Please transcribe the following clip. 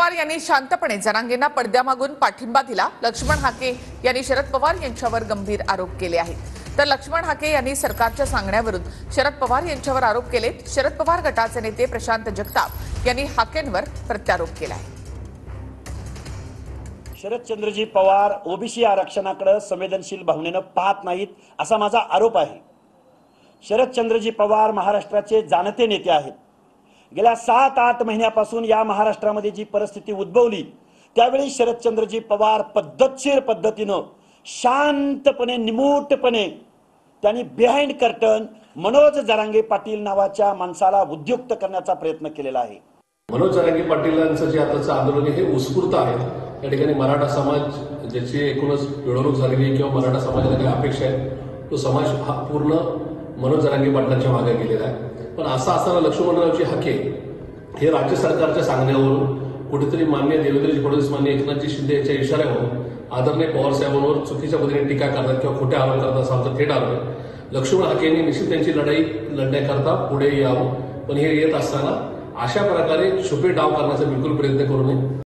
पवार यांनी शांतपणे जरांगेंना पडद्यामागून पाठिंबा दिला। लक्ष्मण हाके यांनी शरद पवार यांच्यावर गंभीर आरोप केले आहेत। तर लक्ष्मण हाके यांनी सरकारच्या सांगण्यावरून शरद पवार यांच्यावर आरोप केलेत। शरद पवार गटाचे नेते प्रशांत जगताप यांनी हाकेंवर प्रत्यारोप केला आहे। शरदचंद्रजी पवार ओबीसी आरक्षणाकडे संवेदनशील भावनेने पाहत नाहीत असा माझा आरोप आहे। शरदचंद्रजी पवार महाराष्ट्राचे जाणते नेते आहेत। गेल्या 7-8 महिन्यापासून या महाराष्ट्रामध्ये जी परिस्थिती उद्भवली त्यावेळी शरदचंद्रजी पवार पद्धतशीर पद्धतीने शांतपणे निमूटपणे त्यांनी बिहाइंड कर्टन मनोज जरांगे पाटील नावाच्या माणसाला उद्युक्त करण्याचा प्रयत्न केलेला आहे। मनोज जरांगे पाटीलांचं जे आताचं आंदोलन आहे हे उत्स्फूर्त आहे। या ठिकाणी मराठा समाज ज्याची एकूणच पिळवणूक झालेली आहे किंवा मराठा समाजाला काही अपेक्षा आहे तो समाज हा पूर्ण मनोज जरांगे पाटलांच्या मागे गेलेला आहे। पण असं असताना लक्ष्मणरावजी हाके हे राज्य सरकारच्या सांगण्यावरून कुठेतरी माननीय देवेंद्रजी फडणवीस माननीय एकनाथजी शिंदे यांच्या इशाऱ्यावरून आदरणीय पवार साहेबांवर चुकीच्या पद्धतीने टीका करतात किंवा खोटे आरोप करतात असा आमचा थेट आरोप आहे। लक्ष्मण हाके यांनी निश्चित त्यांची लढाई लढण्याकरता पुढे यावं, पण हे येत असताना अशा प्रकारे छुपे डाव करण्याचा बिलकुल प्रयत्न करू नये।